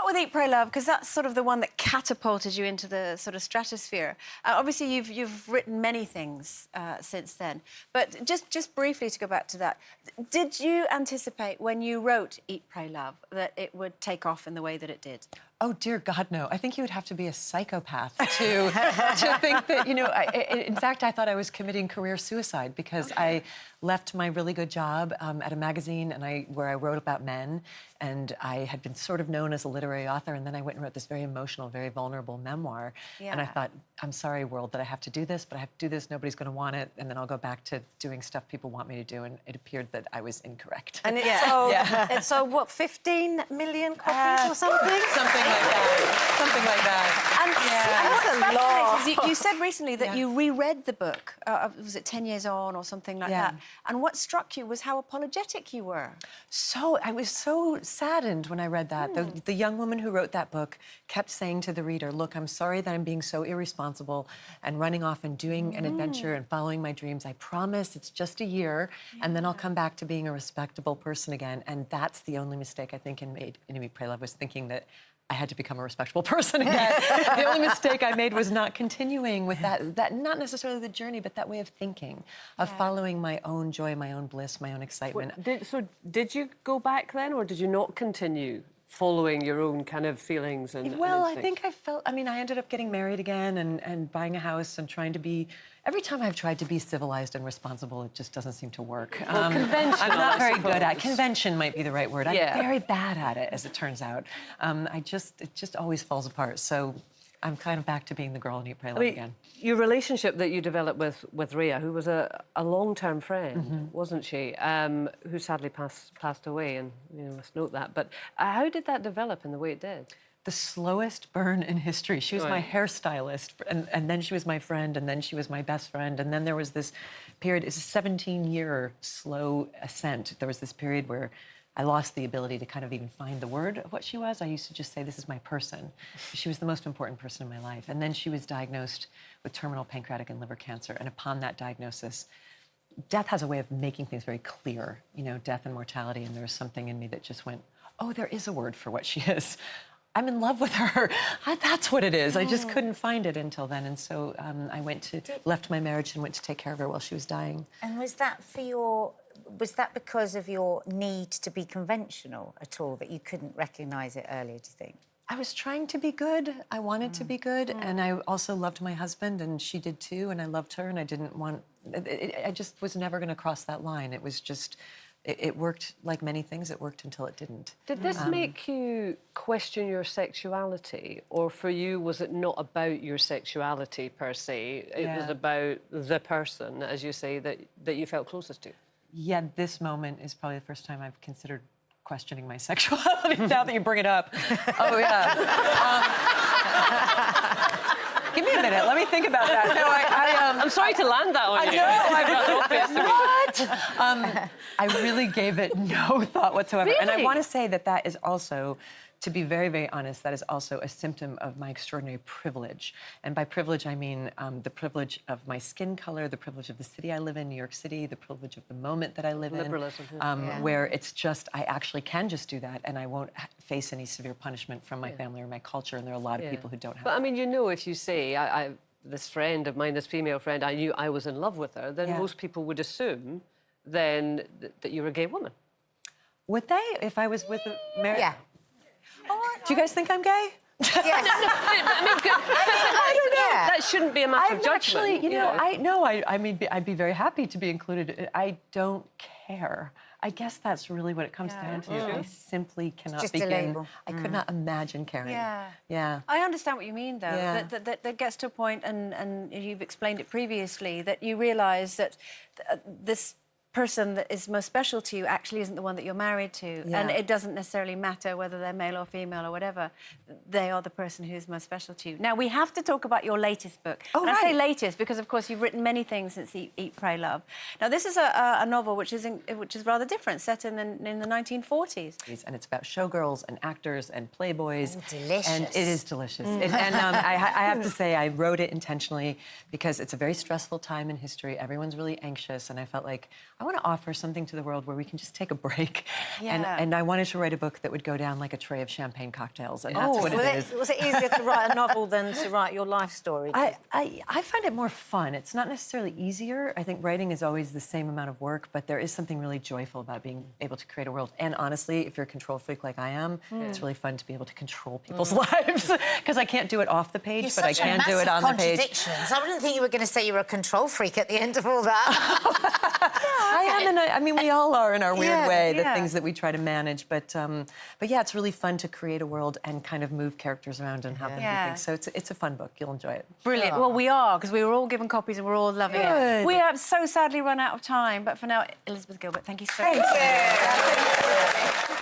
start with Eat, Pray, Love, because that's sort of the one that catapulted you into the sort of stratosphere. Obviously, you've written many things since then, but just briefly to go back to that, did you anticipate when you wrote Eat, Pray, Love that it would take off in the way that it did? Oh, dear God, no. I think you would have to be a psychopath to think that, you know... in fact, I thought I was committing career suicide because I left my really good job at a magazine where I wrote about men, and I had been sort of known as a literary author, and then I went and wrote this very emotional, very vulnerable memoir. Yeah. And I thought, I'm sorry, world, that I have to do this, but I have to do this, nobody's going to want it, and then I'll go back to doing stuff people want me to do, and it appeared that I was incorrect. And it's so what, 15 million copies or something? Something like that. Something like that. And what's fascinating is you said recently that you reread the book, was it 10 years on or something like that? And what struck you was how apologetic you were. So, I was so saddened when I read that. The young woman who wrote that book kept saying to the reader, look, I'm sorry that I'm being so irresponsible and running off and doing an adventure and following my dreams. I promise it's just a year, and then I'll come back to being a respectable person again. And that's the only mistake I think in Eat, Pray, Love was thinking that I had to become a respectable person again. The only mistake I made was not continuing with that, not necessarily the journey, but that way of thinking, of following my own joy, my own bliss, my own excitement. So did you go back then, or did you not continue following your own kind of feelings and Well, I think I ended up getting married again and buying a house and trying to be... Every time I've tried to be civilized and responsible, it just doesn't seem to work. Well, conventional, I'm not very good at... Convention might be the right word. I'm Yeah. very bad at it, as it turns out. It just always falls apart. So I'm kind of back to being the girl in Eat, Pray, Love again. Your relationship that you developed with Rhea, who was a long-term friend, wasn't she? Who sadly passed away, and you know, must note that. But how did that develop in the way it did? The slowest burn in history. She was my hairstylist, and then she was my friend, and then she was my best friend, and then there was this period, it's a 17-year slow ascent. There was this period where I lost the ability to kind of even find the word of what she was. I used to just say, this is my person. She was the most important person in my life. And then she was diagnosed with terminal pancreatic and liver cancer, and upon that diagnosis, death has a way of making things very clear, you know, death and mortality, and there was something in me that just went, oh, there is a word for what she is. I'm in love with her. That's what it is. I just couldn't find it until then. And so I left my marriage and went to take care of her while she was dying. And was that because of your need to be conventional at all, that you couldn't recognise it earlier, do you think? I was trying to be good. I wanted to be good. And I also loved my husband, and she did too. And I loved her, and I didn't want... I just was never going to cross that line. It was just... It worked like many things. It worked until it didn't. Did this make you question your sexuality, or for you was it not about your sexuality per se? It was about the person, as you say, that you felt closest to. Yeah, this moment is probably the first time I've considered questioning my sexuality. Now that you bring it up. Oh yeah. Give me a minute. Let me think about that. No, I'm sorry to land that on you. What? I really gave it no thought whatsoever. Really? And I want to say that is also, to be very, very honest, that is also a symptom of my extraordinary privilege. And by privilege, I mean the privilege of my skin color, the privilege of the city I live in, New York City, the privilege of the moment that I live in. Where it's just, I actually can just do that, and I won't face any severe punishment from my family or my culture, and there are a lot of people who don't have But, that. I mean, you know, if you say, this friend of mine, this female friend, I knew I was in love with her, then most people would assume then that you're a gay woman. Would they? If I was with a married... Yeah. Do you guys think I'm gay? I don't know. That shouldn't be a matter of judgment. Actually, you know, I mean, I'd be very happy to be included. I don't care. I guess that's really what it comes down to. I simply cannot just begin. a label. I could not imagine caring. Yeah. I understand what you mean, though. That gets to a point, and you've explained it previously, that you realise that this person that is most special to you actually isn't the one that you're married to. And it doesn't necessarily matter whether they're male or female or whatever. They are the person who's most special to you. Now, we have to talk about your latest book. Oh, I say latest because, of course, you've written many things since Eat, Pray, Love. Now, this is a novel which is rather different, set in the 1940s. And it's about showgirls and actors and playboys. Oh, delicious. And it is delicious. I have to say, I wrote it intentionally because it's a very stressful time in history. Everyone's really anxious, and I felt like I want to offer something to the world where we can just take a break. Yeah. And I wanted to write a book that would go down like a tray of champagne cocktails, and that's what it is. Was it easier to write a novel than to write your life story? I find it more fun. It's not necessarily easier. I think writing is always the same amount of work, but there is something really joyful about being able to create a world. And honestly, if you're a control freak like I am, it's really fun to be able to control people's lives, because I can't do it off the page, but I can do it on the page. I wouldn't think you were going to say you were a control freak at the end of all that. I am, and I mean, we all are in our weird way, the yeah. things that we try to manage. But yeah, it's really fun to create a world and kind of move characters around and have them do things. So it's a fun book. You'll enjoy it. Brilliant. Well, we are, because we were all given copies and we're all loving it. We have so sadly run out of time, but for now, Elizabeth Gilbert, thank you so much. Thank you.